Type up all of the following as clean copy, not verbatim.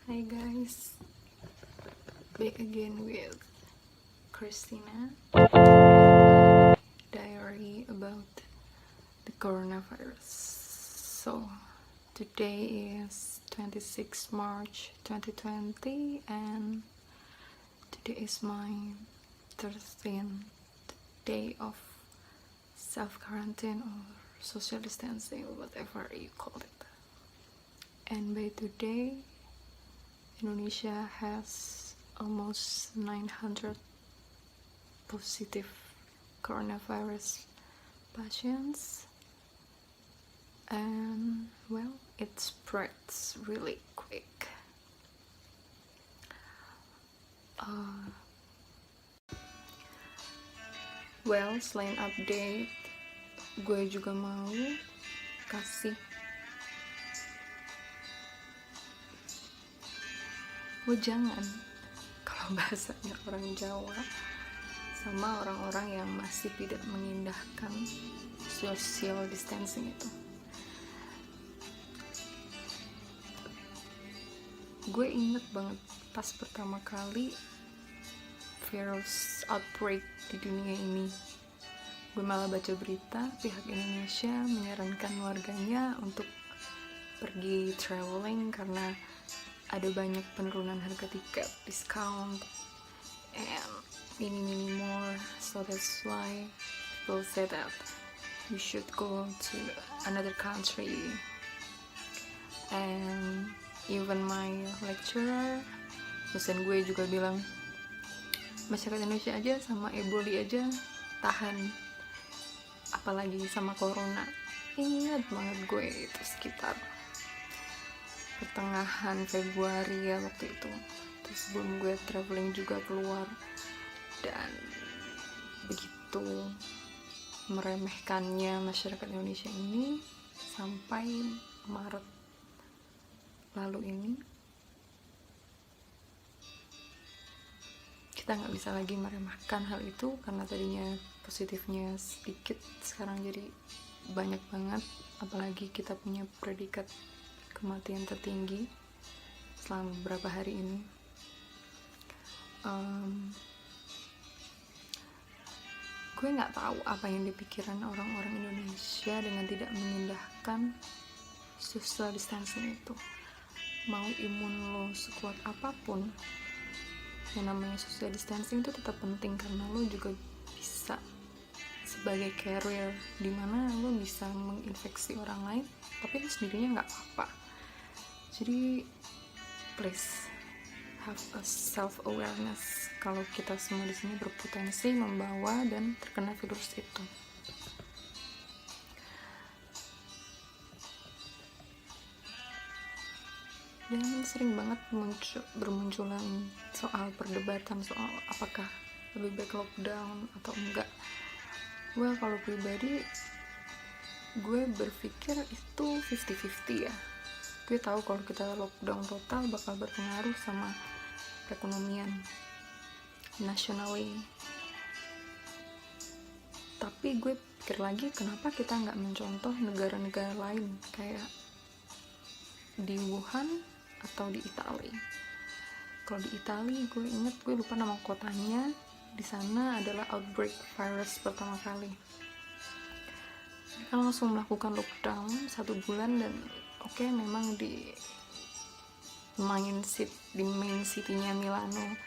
Hi guys, back again with Christina diary about the coronavirus. So today is 26 March 2020 and today is my 13th day of self-quarantine or social distancing or whatever you call it. And by today Indonesia has almost 900 positive coronavirus patients, and well, it spreads really quick. Well, selain update, gue juga mau kasih wejangan kalau bahasanya orang Jawa sama orang-orang yang masih tidak mengindahkan social distancing itu. Gue inget banget pas pertama kali virus outbreak di dunia ini, gue malah baca berita pihak Indonesia menyarankan warganya untuk pergi traveling karena ada banyak penurunan harga tiket, discount, and many more. So that's why people say that you should go to another country. And even my lecturer, dosen gue juga bilang masyarakat Indonesia aja sama eboli aja tahan, apalagi sama corona. Ingat banget gue itu sekitar pertengahan Februari ya waktu itu. Terus sebelum gue traveling juga keluar, dan begitu meremehkannya masyarakat Indonesia ini sampai Maret lalu ini kita nggak bisa lagi meremehkan hal itu, karena tadinya positifnya sedikit, sekarang jadi banyak banget, apalagi kita punya predikat kematian tertinggi selama beberapa hari ini. Gue nggak tahu apa yang dipikiran orang-orang Indonesia dengan tidak mengindahkan social distancing itu. Mau imun lo sekuat apapun, yang namanya social distancing itu tetap penting, karena lo juga bisa sebagai carrier, dimana lo bisa menginfeksi orang lain tapi lo sendirinya nggak apa-apa. Jadi please have a self awareness kalau kita semua di sini berpotensi membawa dan terkena virus itu. Dan sering banget bermunculan soal perdebatan soal apakah lebih baik lockdown atau enggak. Well, kalau pribadi gue berpikir itu 50-50 ya. Gue tahu kalau kita lockdown total bakal berpengaruh sama perekonomian nationally. Tapi gue pikir lagi, kenapa kita nggak mencontoh negara-negara lain kayak di Wuhan atau di Italia. Kalau di Italia, gue inget, gue lupa nama kotanya, di sana adalah outbreak virus pertama kali. Mereka langsung melakukan lockdown 1 bulan, dan oke, memang di main city-nya Milano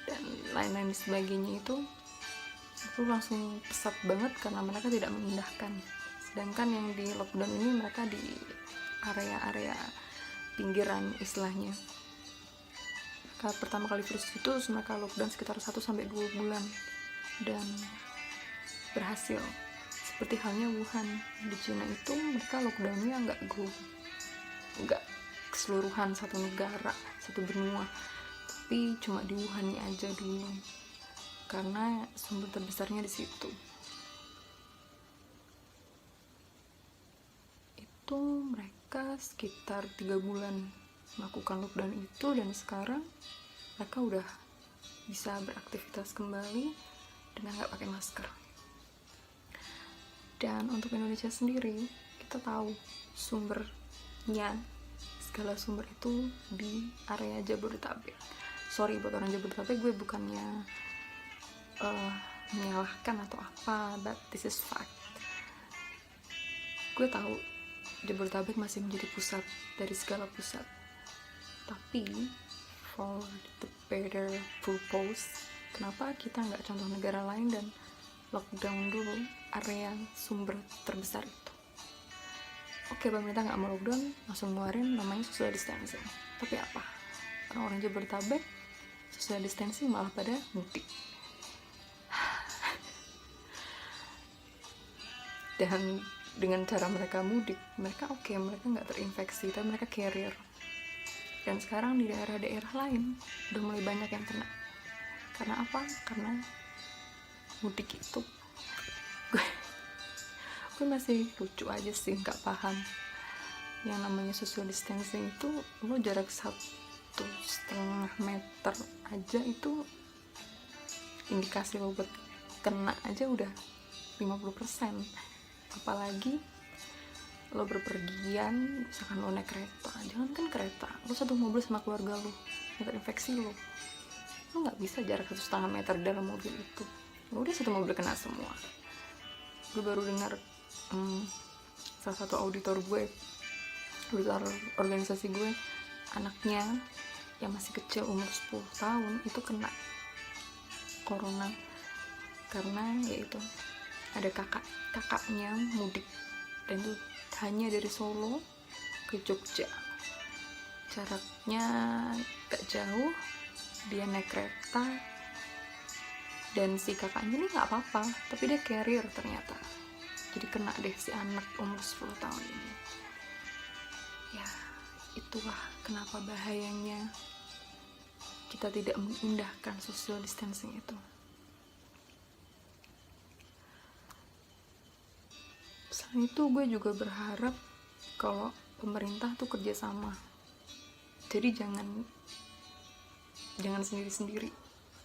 dan lain-lain sebagainya itu langsung pesat banget karena mereka tidak mengindahkan. Sedangkan yang di lockdown ini mereka di area-area pinggiran istilahnya. Mereka pertama kali virus itu mereka lockdown sekitar 1-2 bulan dan berhasil. Seperti halnya Wuhan di Cina itu, mereka lockdownnya nggak keseluruhan satu negara, satu benua, tapi cuma di Wuhan aja dulu karena sumber terbesarnya di situ. Itu mereka sekitar 3 bulan melakukan lockdown itu, dan sekarang mereka udah bisa beraktivitas kembali dengan nggak pakai masker. Dan untuk Indonesia sendiri, kita tahu sumbernya segala sumber itu di area Jabodetabek. Sorry buat orang Jabodetabek, gue bukannya menyalahkan atau apa, but this is fact. Gue tahu Jabodetabek masih menjadi pusat dari segala pusat, tapi for the better purpose, kenapa kita nggak contoh negara lain dan lockdown dulu area sumber terbesar itu? Oke, pemerintah nggak mau lockdown, langsung ngeluarin namanya social distancing. Tapi apa? Orang-orang Jabodetabek social distancing malah pada mudik. Dan dengan cara mereka mudik, mereka mereka nggak terinfeksi, tapi mereka carrier. Dan sekarang di daerah-daerah lain udah mulai banyak yang kena. Karena apa? Karena mudik itu. Gue masih lucu aja sih, nggak paham yang namanya social distancing itu. Lo jarak 1,5 meter aja itu indikasi lo buat kena aja udah 50%, apalagi lo berpergian, misalkan lo naik kereta. Jangan kan kereta, lo satu mobil sama keluarga lo yang terinfeksi, lo nggak bisa jarak 1,5 meter dalam mobil itu. Lo udah satu mobil kena semua. Gue baru dengar salah satu auditor organisasi gue, anaknya yang masih kecil umur 10 tahun itu kena corona karena yaitu ada kakaknya mudik, dan itu hanya dari Solo ke Jogja, jaraknya gak jauh, dia naik kereta, dan si kakaknya ini gak apa-apa, tapi dia carrier ternyata. Jadi kena deh si anak umur 10 tahun ini. Ya, itulah kenapa bahayanya kita tidak mengindahkan social distancing itu. Selain itu, gue juga berharap kalau pemerintah tuh kerjasama. Jadi jangan sendiri-sendiri.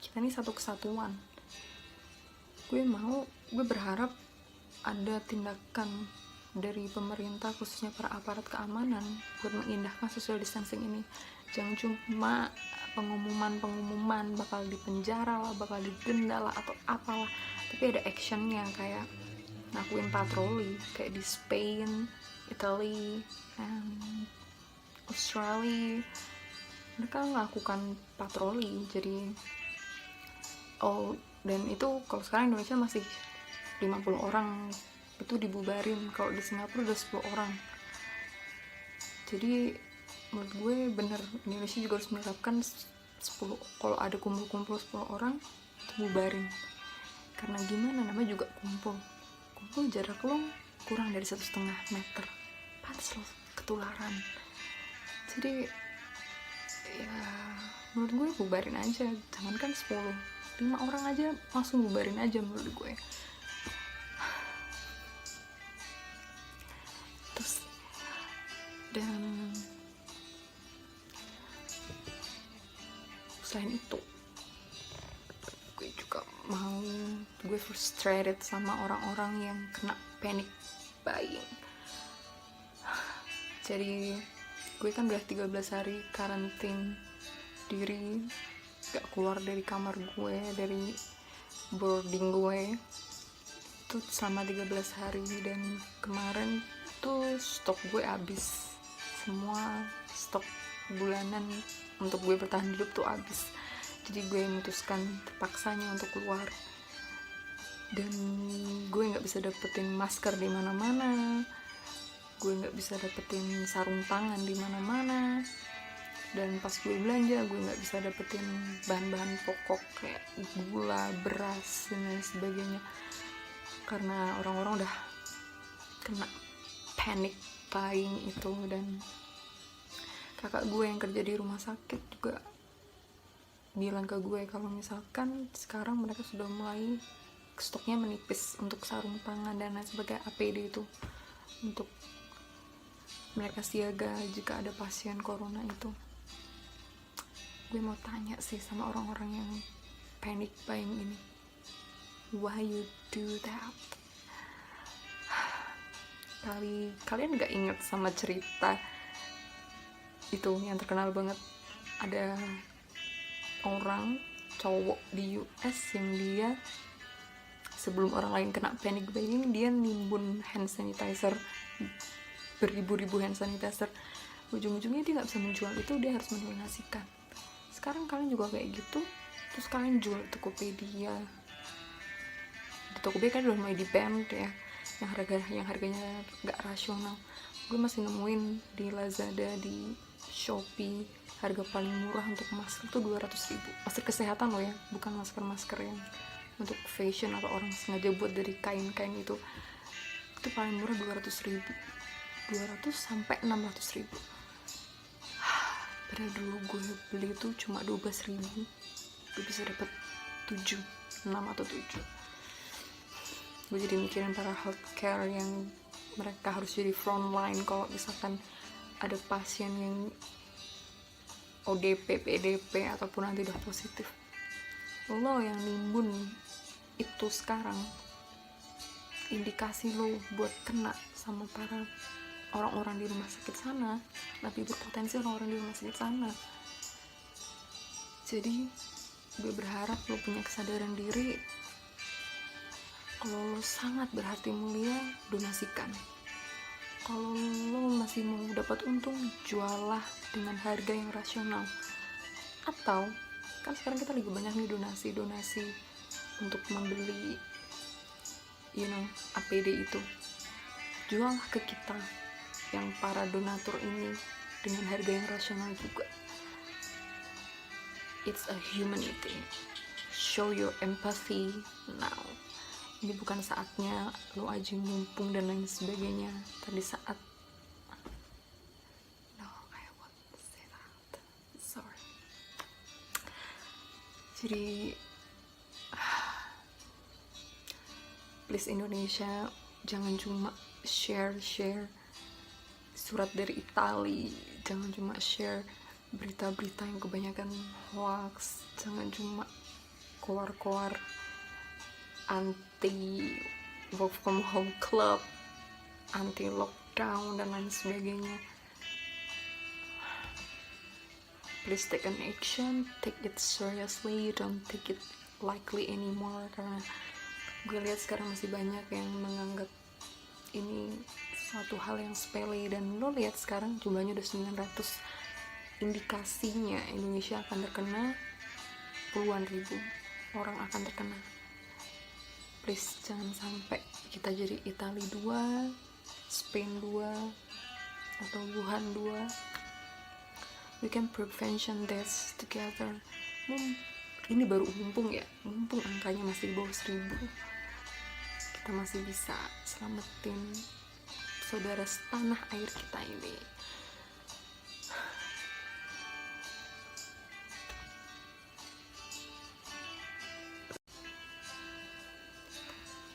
Kita ini satu kesatuan. Gue berharap ada tindakan dari pemerintah, khususnya para aparat keamanan, buat mengindahkan social distancing ini. Jangan cuma pengumuman bakal dipenjara lah, bakal didenda lah, atau apalah, tapi ada actionnya, kayak ngakuin patroli kayak di Spain, Italy, and Australia. Mereka melakukan patroli. Jadi dan itu kalau sekarang Indonesia masih 50 orang itu dibubarin. Kalau di Singapura udah 10 orang. Jadi menurut gue bener, Indonesia juga harus menerapkan 10, kalau ada kumpul-kumpul 10 orang itu bubarin. Karena gimana, namanya juga kumpul jarak lo kurang dari 1,5 meter, pantas lo ketularan. Jadi ya menurut gue bubarin aja, jangankan 5 orang aja langsung bubarin aja menurut gue. Terus dan selain itu, gue frustrated sama orang-orang yang kena panic buying. Jadi gue kan udah 13 hari karantin diri, gak keluar dari kamar gue, dari boarding gue itu selama 13 hari. Dan kemarin tuh stok gue habis, semua stok bulanan untuk gue bertahan hidup tuh habis. Jadi gue memutuskan terpaksanya untuk keluar, dan gue nggak bisa dapetin masker di mana-mana, gue nggak bisa dapetin sarung tangan di mana-mana, dan pas gue belanja gue nggak bisa dapetin bahan-bahan pokok kayak gula, beras, dan lain sebagainya, karena orang-orang udah kena panic buying itu. Dan kakak gue yang kerja di rumah sakit juga bilang ke gue kalau misalkan sekarang mereka sudah mulai stoknya menipis untuk sarung tangan dan lain sebagainya, APD itu, untuk mereka siaga jika ada pasien corona itu. Gue mau tanya sih sama orang-orang yang panic buying ini, why you do that? Kalian gak inget sama cerita itu yang terkenal banget, ada orang cowok di US yang dia sebelum orang lain kena panic buying, dia nimbun hand sanitizer, beribu-ribu hand sanitizer. Ujung-ujungnya dia nggak bisa menjual itu, dia harus mendonasikan. Sekarang kalian juga kayak gitu, terus kalian jual di Tokopedia. Di Tokopedia kan udah mulai di ban ya, yang harganya nggak rasional. Gue masih nemuin di Lazada, di Shopee, harga paling murah untuk masker itu 200.000. Masker kesehatan loh ya, bukan masker yang untuk fashion atau orang sengaja buat dari kain-kain itu paling murah 200.000, 200 sampai 600.000. Padahal dulu gue beli itu cuma 12.000, gue bisa dapat 6 atau 7. Gue jadi mikirin para healthcare yang mereka harus jadi front line kalau misalkan ada pasien yang ODP, PDP ataupun nanti udah positif. Lo yang nimbun itu sekarang, indikasi lo buat kena sama para orang-orang di rumah sakit sana, lebih berpotensi orang-orang di rumah sakit sana. Jadi gue berharap lo punya kesadaran diri. Kalau lo sangat berhati mulia, donasikan. Kalau lo masih mau dapat untung, jualah dengan harga yang rasional. Atau kan sekarang kita lagi banyak nih donasi untuk membeli APD itu, jual ke kita yang para donatur ini dengan harga yang rasional juga. It's a humanity. Show your empathy now. Ini bukan saatnya lo aja mumpung dan lain sebagainya. Tadi saat I won't say that. Sorry. Jadi please Indonesia, jangan cuma share surat dari Itali, jangan cuma share berita-berita yang kebanyakan hoax, jangan cuma keluar anti work from home club, anti lockdown dan lain sebagainya. Please take an action, take it seriously, don't take it lightly anymore, karena gue lihat sekarang masih banyak yang menganggap ini suatu hal yang sepele. Dan lo lihat sekarang jumlahnya udah 900, indikasinya Indonesia akan terkena, puluhan ribu orang akan terkena. Please jangan sampai kita jadi Italia 2, Spain 2, atau Wuhan 2. We can prevention this together. Ini baru mumpung angkanya masih di bawah 1000, kita masih bisa selamatin saudara setanah air kita ini.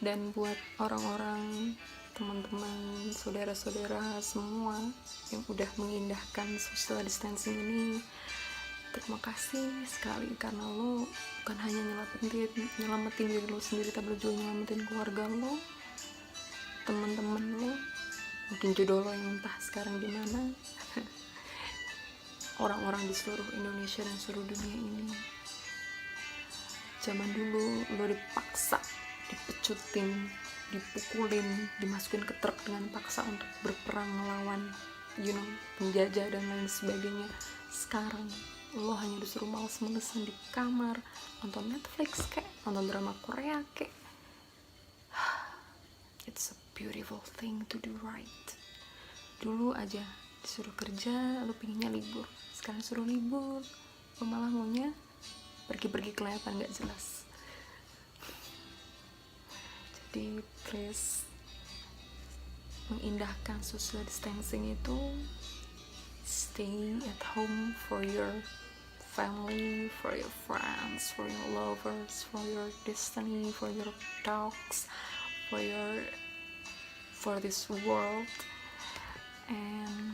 Dan buat orang-orang, teman-teman, saudara-saudara semua yang udah mengindahkan social distancing ini, terima kasih sekali, karena lo bukan hanya nyelamatin diri lo sendiri, tapi juga nyelamatin keluarga lo, teman-teman lo, mungkin jodoh lo yang entah sekarang di mana, orang-orang di seluruh Indonesia dan seluruh dunia ini. Zaman dulu lo dipaksa, dipecutin, dipukulin, dimasukin ke truk dengan paksa untuk berperang melawan penjajah dan lain sebagainya. Sekarang lo hanya disuruh males-malesan di kamar, nonton Netflix kek, nonton drama Korea kek. It's a beautiful thing to do right. Dulu aja disuruh kerja, lo pinginnya libur. Sekarang suruh libur, lo malah maunya pergi-pergi kelihatan gak jelas. Jadi please, mengindahkan social distancing itu, stay at home for your family, for your friends, for your lovers, for your destiny, for your dogs, for this world. And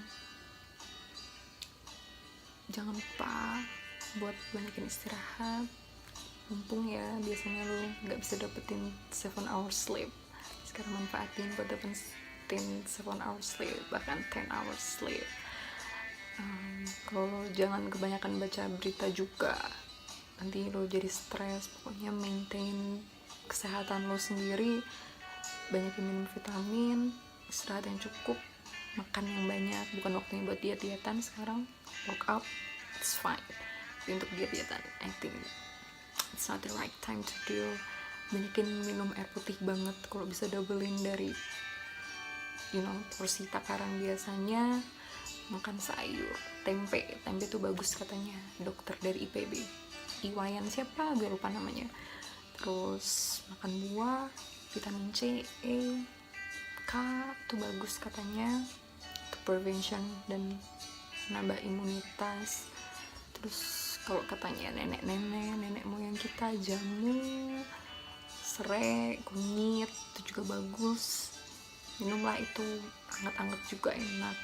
jangan lupa buat banyakin istirahat, mumpung ya biasanya lo nggak bisa dapetin 7 hours sleep. Sekarang manfaatin buat dapetin 7 hours sleep, bahkan 10 hours sleep. Kalau lo jangan kebanyakan baca berita juga, nanti lo jadi stres. Pokoknya maintain kesehatan lo sendiri, banyakin minum vitamin, istirahat yang cukup, makan yang banyak. Bukan waktunya buat diet-dietan sekarang. Workout, it's fine. Tapi untuk diet-dietan, I think it's not the right time to do. Banyakin minum air putih banget. Kalau bisa doublein dari porsi takaran biasanya. Makan sayur, tempe tuh bagus katanya dokter dari IPB, Iwayan siapa gue lupa namanya. Terus makan buah, vitamin C, E, K tuh bagus katanya untuk prevention dan nambah imunitas. Terus kalau katanya nenek moyang kita, jamu, serai, kunyit itu juga bagus, minumlah itu, hangat-hangat juga enak.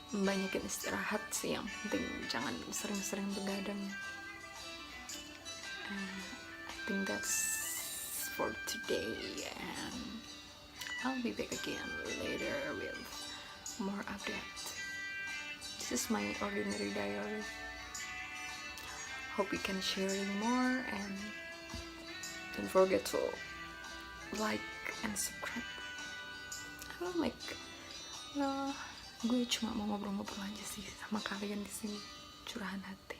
Banyakin istirahat sih yang penting, jangan sering-sering begadang. I think that's for today, and I'll be back again later with more update. This is my ordinary diary. Hope we can sharing more, and don't forget to like and subscribe. I will make gue cuma mau ngobrol-ngobrol aja sih sama kalian di sini, curahan hati.